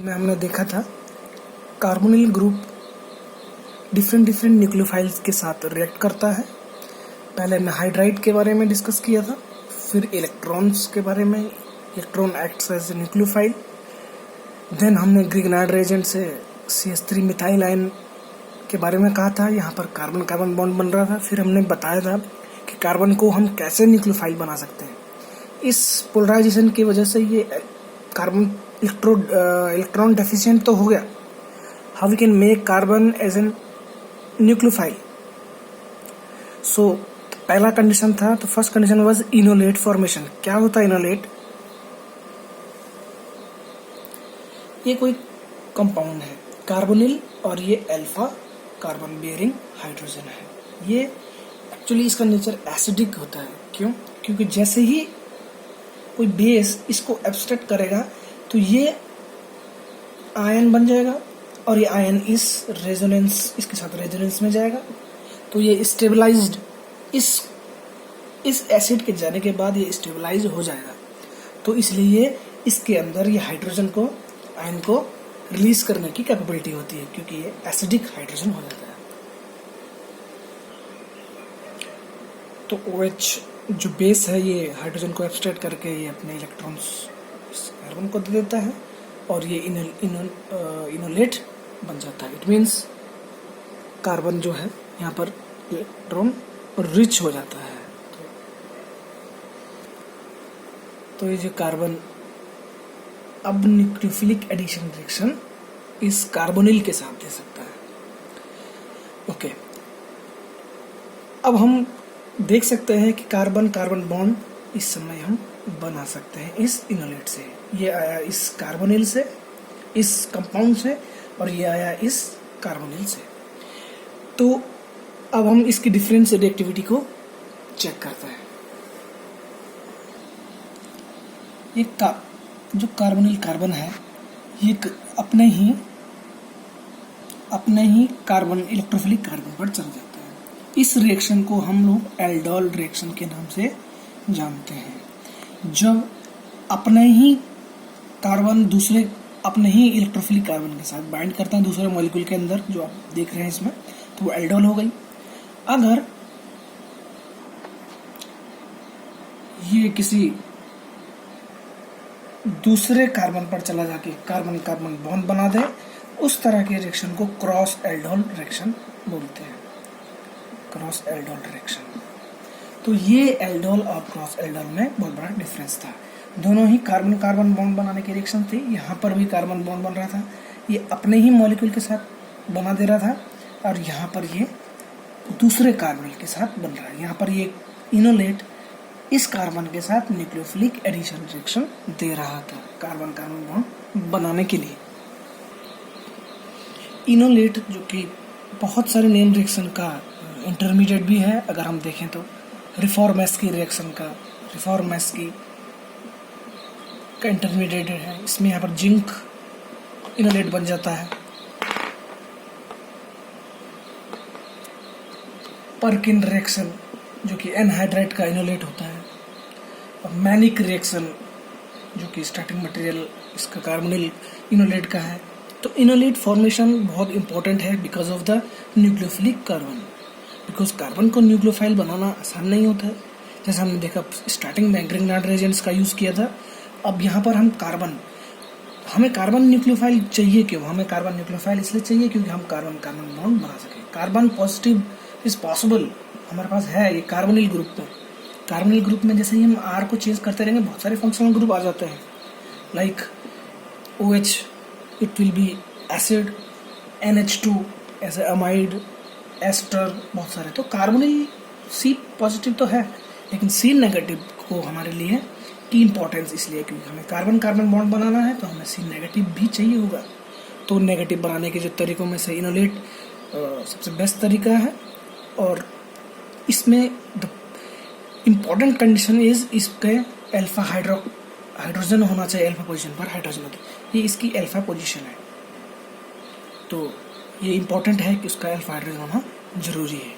में हमने देखा था कार्बोनिल ग्रुप डिफरेंट न्यूक्लियोफाइल्स के साथ रिएक्ट करता है। पहले हमने हाइड्राइड के बारे में डिस्कस किया था, फिर इलेक्ट्रॉन्स के बारे में, electron acts as a nucleophile. Then हमने ग्रिग्नार्ड रिएजेंट से CH3 मिथाइल आयन के बारे में कहा था, यहाँ पर कार्बन कार्बन बॉन्ड बन रहा था। फिर हमने बताया था कि कार्बन को हम कैसे न्यूक्लियोफाइल बना सकते हैं। इस पोलराइजेशन की वजह से ये कार्बन इलेक्ट्रॉन डेफिशिएंट तो हो गया। How we can make carbon as an nucleophile. So पहला कंडीशन था, तो first condition was enolate formation. क्या होता है इनोलेट? ये कोई कंपाउंड है कार्बोनिल और ये अल्फा कार्बन बेयरिंग हाइड्रोजन है। ये एक्चुअली इसका नेचर एसिडिक होता है। क्यों? क्योंकि जैसे ही कोई बेस इसको एब्स्ट्रैक्ट करेगा तो ये आयन बन जाएगा और ये आयन इसके साथ रेजोनेंस में जाएगा, तो ये स्टेबलाइज्ड इस एसिड के जाने के बाद ये स्टेबलाइज हो जाएगा। तो इसलिए इसके अंदर ये हाइड्रोजन को आयन को रिलीज करने की कैपेबिलिटी होती है, क्योंकि ये एसिडिक हाइड्रोजन हो जाता है। तो OH जो बेस है ये हाइड्रोजन को एब्स्ट्रैक्ट करके ये अपने इलेक्ट्रॉन्स कार्बन को दे देता है और ये इनोलेट बन जाता है। इट मीन्स कार्बन जो है यहाँ पर इलेक्ट्रॉन रिच हो जाता है। तो ये जो कार्बन अब न्यूक्लियोफिलिक एडिशन रिएक्शन इस कार्बोनिल के साथ दे सकता है। ओके, अब हम देख सकते हैं कि कार्बन कार्बन बॉन्ड इस समय हम बना सकते हैं इस इनोलेट से। ये आया इस कार्बोनिल से, इस कंपाउंड से, और ये आया इस कार्बोनिल से। तो अब हम इसकी डिफरेंस रिएक्टिविटी को चेक करते हैं। ये जो कार्बोनिल कार्बन है ये अपने ही कार्बन इलेक्ट्रोफिलिक कार्बन पर चल जाता है। इस रिएक्शन को हम लोग एल्डोल रिएक्शन के नाम से जानते हैं। जब अपने ही कार्बन अपने ही इलेक्ट्रोफिलिक कार्बन के साथ बाइंड करते हैं दूसरे मॉलिक्यूल के अंदर, जो आप देख रहे हैं इसमें, तो वो एल्डोल हो गई। अगर ये किसी दूसरे कार्बन पर चला जाके कार्बन कार्बन बॉन्ड बना दे, उस तरह के रिएक्शन को क्रॉस एल्डोल रिएक्शन बोलते हैं। Cross aldol reaction. तो ये एल्डोल और क्रॉस एल्डोल में बहुत बड़ा डिफरेंस था। दोनों ही कार्बन कार्बन बॉन्ड बनाने की रिएक्शन थी। यहाँ पर भी कार्बन बॉन्ड बन रहा था, ये अपने ही मॉलिक्यूल के साथ बना दे रहा था, और यहाँ पर ये दूसरे कार्बन के साथ बन रहा है। यहाँ पर ये इनोलेट इस कार्बन के साथ न्यूक्लियोफिलिक एडिशन रिएक्शन दे रहा था कार्बन कार्बन बॉन्ड बनाने के लिए। इनोलेट जो कि बहुत सारे नेम रिएक्शन का इंटरमीडिएट भी है। अगर हम देखें तो रिफॉर्मेस्की रिएक्शन का इंटरमीडिएट है। इसमें यहाँ पर जिंक इनोलेट बन जाता है। पर्किन रिएक्शन जो कि एनहाइड्राइड का इनोलेट होता है, और मैनिक रिएक्शन जो कि स्टार्टिंग मटेरियल इसका कार्बोनिल इनोलेट का है। तो इनोलेट फॉर्मेशन बहुत इंपॉर्टेंट है because of the nucleophilic carbon. Because carbon को न्यूक्लियोफाइल बनाना आसान नहीं होता है। जैसे हमने देखा स्टार्टिंग में ग्रिग्नार्ड रिएजेंट्स का यूज़ किया था। अब यहाँ पर हमें कार्बन न्यूक्लियोफाइल चाहिए। क्यों हमें कार्बन न्यूक्लियोफाइल? इसलिए चाहिए क्योंकि हम कार्बन कार्बन बॉन्ड बना सकें। कार्बन पॉजिटिव इज पॉसिबल हमारे पास है ये कार्बोनिल ग्रुप में। कार्बोनिल ग्रुप में जैसे ही हम R को चेंज करते रहेंगे बहुत सारे फंक्शनल ग्रुप आ जाते हैं, like OH it will be acid, NH2 as amide, ester, बहुत सारे। तो कार्बोनिल C पॉजिटिव तो है, लेकिन C नेगेटिव को हमारे लिए की इम्पोर्टेंस इसलिए क्योंकि हमें कार्बन कार्बन बॉन्ड बनाना है, तो हमें C नेगेटिव भी चाहिए होगा। तो नेगेटिव बनाने के जो तरीकों में से इनोलेट सबसे बेस्ट तरीका है। और इसमें द इम्पॉर्टेंट कंडीशन इज इसके अल्फा हाइड्रोजन होना चाहिए। अल्फा पोजीशन पर हाइड्रोजन होता है, ये इसकी अल्फा पोजीशन है। तो ये इम्पॉर्टेंट है कि उसका अल्फा हाइड्रोजन होना जरूरी है।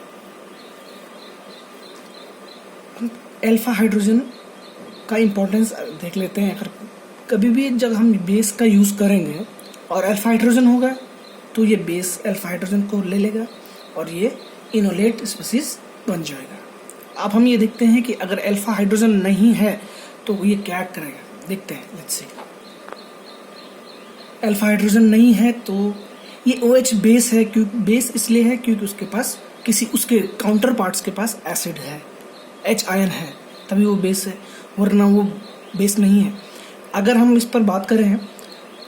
अल्फा हाइड्रोजन का इम्पोर्टेंस देख लेते हैं। अगर कभी भी जब हम बेस का यूज़ करेंगे और अल्फा हाइड्रोजन होगा तो ये बेस अल्फा हाइड्रोजन को ले लेगा और ये इनोलेट स्पीसीज बन जाएगा। अब हम ये देखते हैं कि अगर अल्फा हाइड्रोजन नहीं है तो ये क्या करेगा, देखते हैं, लेट्स सी। अल्फा हाइड्रोजन नहीं है तो ये OH बेस है, क्योंकि बेस इसलिए है क्योंकि उसके पास उसके काउंटर पार्ट्स के पास एसिड है, H आयन है, तभी वो बेस है, वरना वो बेस नहीं है। अगर हम इस पर बात करें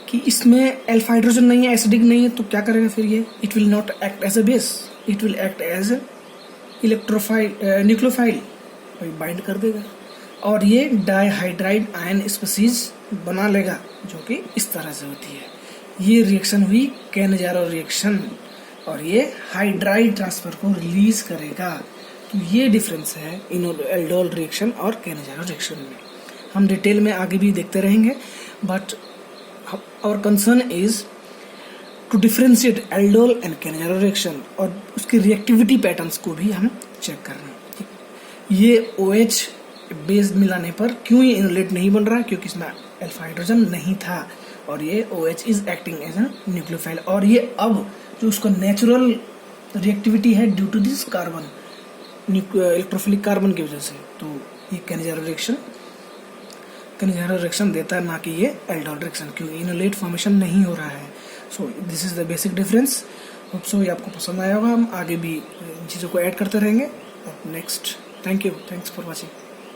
कि इसमें अल्फा हाइड्रोजन नहीं है, एसिडिक नहीं है, तो क्या करेगा फिर ये? It will not act as a base, it will act as electrophile, nucleophile, bind कर देगा और ये डाइहाइड्राइड आयन स्पीसीज बना लेगा, जो कि इस तरह से होती है। ये रिएक्शन हुई कैनेजारो रिएक्शन और ये हाइड्राइड ट्रांसफर को रिलीज करेगा। तो ये डिफरेंस है एल्डोल रिएक्शन और कैनेजारो रिएक्शन में। हम डिटेल में आगे भी देखते रहेंगे, but our concern is to differentiate aldol and Cannizzaro reaction और उसकी रिएक्टिविटी पैटर्न्स को भी हम चेक कर रहे हैं। ये OH बेस मिलाने पर क्यों ये इनोलेट नहीं बन रहा है? क्योंकि इसमें अल्फा हाइड्रोजन नहीं था और ये OH is acting as a nucleophile और ये अब जो उसका नेचुरल रिएक्टिविटी है due to this carbon, electrophilic carbon की वजह से, तो ये कैनेजारो रिएक्शन देता है, ना कि ये एल्डोल रिएक्शन, क्योंकि इनोलेट फॉर्मेशन नहीं हो रहा है। So this is the basic difference. Hope so ये आपको पसंद आया होगा। हम आगे भी इन चीज़ों को ऐड करते रहेंगे next. Thank you, thanks for watching.